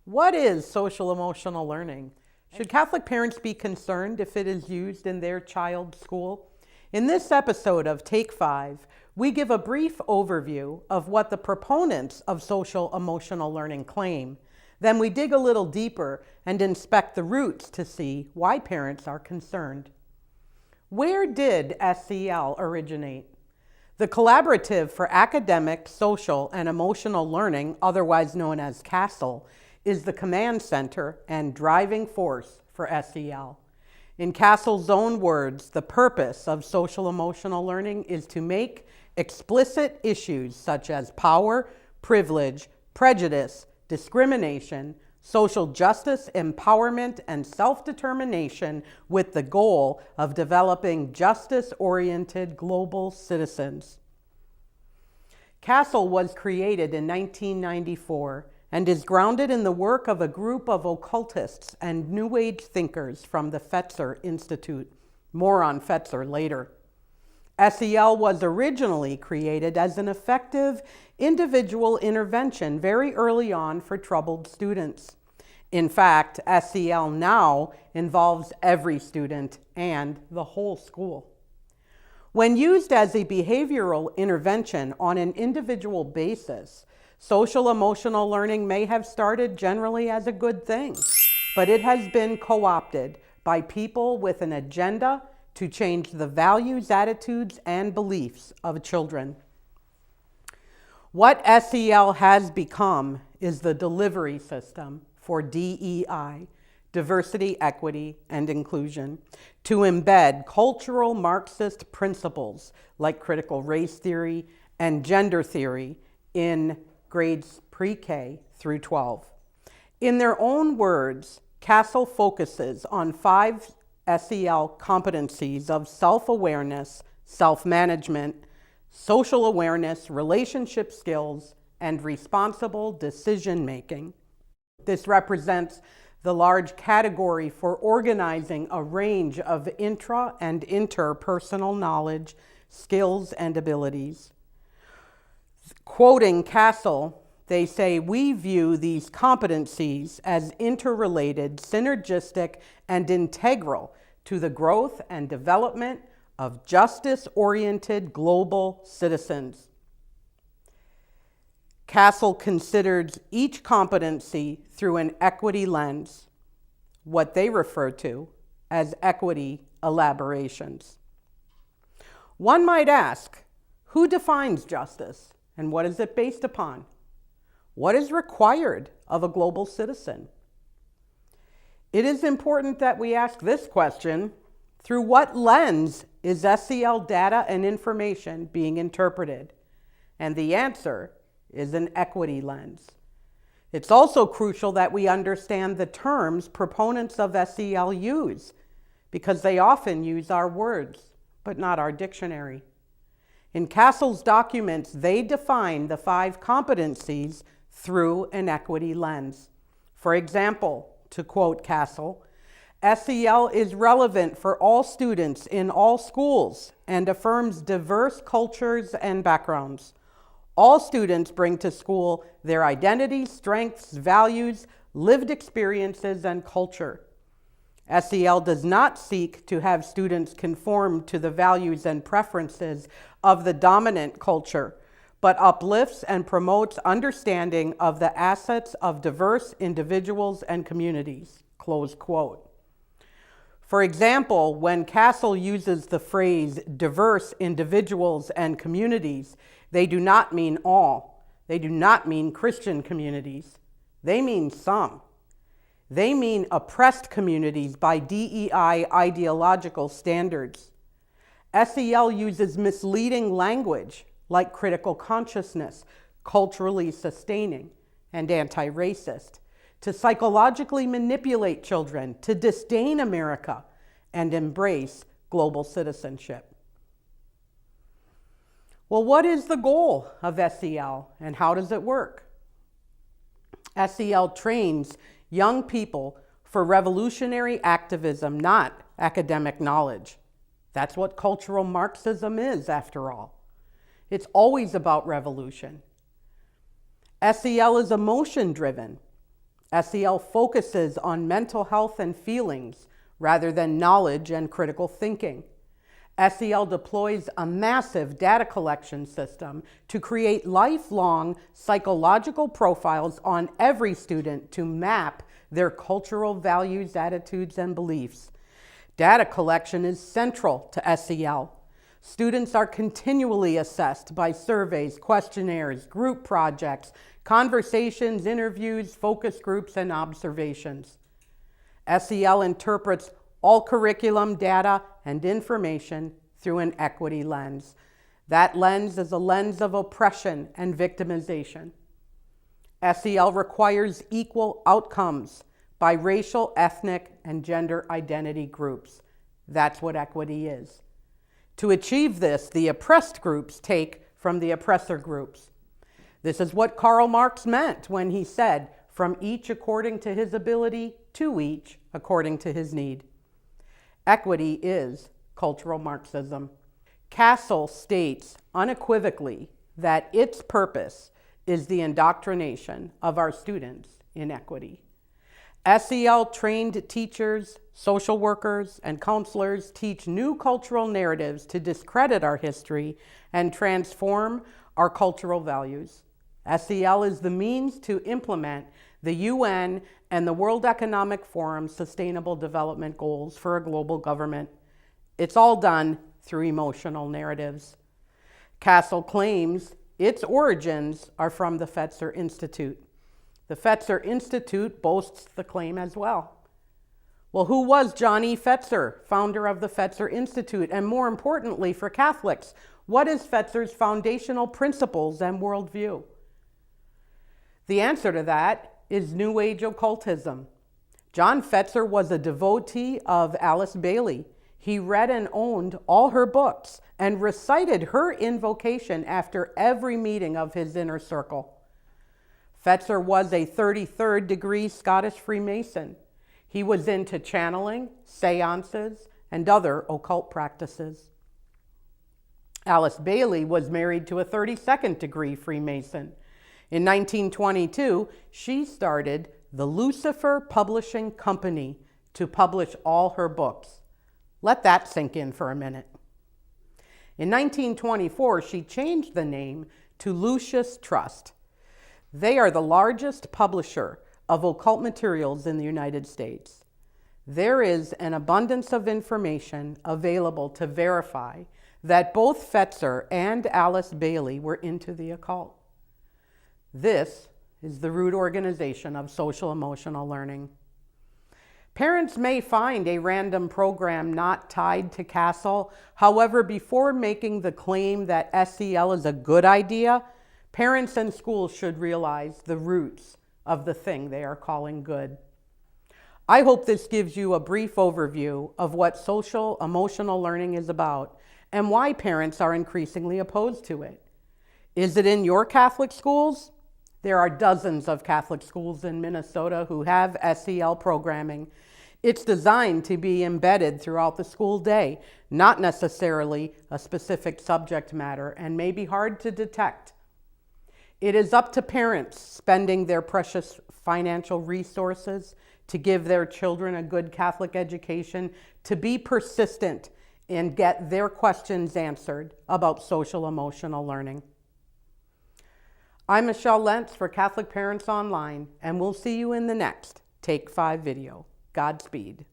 What is social emotional learning? Should Catholic parents be concerned if it is used in their child's school? In this episode of Take 5, we give a brief overview of what the proponents of social emotional learning claim. Then we dig a little deeper and inspect the roots to see why parents are concerned. Where did SEL originate? The Collaborative for Academic, Social, and Emotional Learning, otherwise known as CASEL, is the command center and driving force for SEL. In CASEL's own words, the purpose of social emotional learning is to make explicit issues such as power, privilege, prejudice, discrimination, social justice, empowerment, and self-determination with the goal of developing justice-oriented global citizens. CASEL was created in 1994 and is grounded in the work of a group of occultists and New Age thinkers from the Fetzer Institute. More on Fetzer later. SEL was originally created as an effective individual intervention very early on for troubled students. In fact, SEL now involves every student and the whole school. When used as a behavioral intervention on an individual basis, social emotional learning may have started generally as a good thing, but it has been co-opted by people with an agenda to change the values, attitudes, and beliefs of children. What SEL has become is the delivery system for DEI, diversity, equity, and inclusion, to embed cultural Marxist principles like critical race theory and gender theory in grades pre-K through 12. In their own words, CASEL focuses on 5 SEL competencies of self-awareness, self-management, social awareness, relationship skills, and responsible decision-making. This represents the large category for organizing a range of intra- and interpersonal knowledge, skills, and abilities. Quoting CASEL, they say, "We view these competencies as interrelated, synergistic, and integral to the growth and development of justice-oriented global citizens." CASEL considers each competency through an equity lens, what they refer to as equity elaborations. One might ask, who defines justice and what is it based upon? What is required of a global citizen? It is important that we ask this question: through what lens is SEL data and information being interpreted? And the answer is an equity lens. It's also crucial that we understand the terms proponents of SEL use, because they often use our words, but not our dictionary. In CASEL's documents, they define the 5 competencies through an equity lens. For example, to quote CASEL, SEL is relevant for all students in all schools and affirms diverse cultures and backgrounds. All students bring to school their identities, strengths, values, lived experiences, and culture. SEL does not seek to have students conform to the values and preferences of the dominant culture, but uplifts and promotes understanding of the assets of diverse individuals and communities, close quote. For example, when CASEL uses the phrase diverse individuals and communities, they do not mean all. They do not mean Christian communities. They mean some. They mean oppressed communities by DEI ideological standards. SEL uses misleading language like critical consciousness, culturally sustaining, and anti-racist, to psychologically manipulate children to disdain America and embrace global citizenship. Well, what is the goal of SEL and how does it work? SEL trains young people for revolutionary activism, not academic knowledge. That's what cultural Marxism is, after all. It's always about revolution. SEL is emotion-driven. SEL focuses on mental health and feelings rather than knowledge and critical thinking. SEL deploys a massive data collection system to create lifelong psychological profiles on every student to map their cultural values, attitudes, and beliefs. Data collection is central to SEL. Students are continually assessed by surveys, questionnaires, group projects, conversations, interviews, focus groups, and observations. SEL interprets all curriculum data and information through an equity lens. That lens is a lens of oppression and victimization. SEL requires equal outcomes by racial, ethnic, and gender identity groups. That's what equity is. To achieve this, the oppressed groups take from the oppressor groups. This is what Karl Marx meant when he said, "From each according to his ability, to each according to his need." Equity is cultural Marxism. CASEL states unequivocally that its purpose is the indoctrination of our students in equity. SEL-trained teachers, social workers, and counselors teach new cultural narratives to discredit our history and transform our cultural values. SEL is the means to implement the UN and the World Economic Forum's Sustainable Development Goals for a global government. It's all done through emotional narratives. CASEL claims its origins are from the Fetzer Institute. The Fetzer Institute boasts the claim as well. Well, who was John E. Fetzer, founder of the Fetzer Institute? And more importantly for Catholics, what is Fetzer's foundational principles and worldview? The answer to that is New Age occultism. John Fetzer was a devotee of Alice Bailey. He read and owned all her books and recited her invocation after every meeting of his inner circle. Fetzer was a 33rd degree Scottish Freemason. He was into channeling, seances, and other occult practices. Alice Bailey was married to a 32nd degree Freemason. In 1922, she started the Lucifer Publishing Company to publish all her books. Let that sink in for a minute. In 1924, she changed the name to Lucius Trust. They are the largest publisher of occult materials in the United States. There is an abundance of information available to verify that both Fetzer and Alice Bailey were into the occult. This is the root organization of social emotional learning. Parents may find a random program not tied to CASEL. However, before making the claim that SEL is a good idea, parents and schools should realize the roots of the thing they are calling good. I hope this gives you a brief overview of what social emotional learning is about and why parents are increasingly opposed to it. Is it in your Catholic schools? There are dozens of Catholic schools in Minnesota who have SEL programming. It's designed to be embedded throughout the school day, not necessarily a specific subject matter, and may be hard to detect. It is up to parents spending their precious financial resources to give their children a good Catholic education to be persistent and get their questions answered about social emotional learning. I'm Michelle Lentz for Catholic Parents Online, and we'll see you in the next Take 5 video. Godspeed.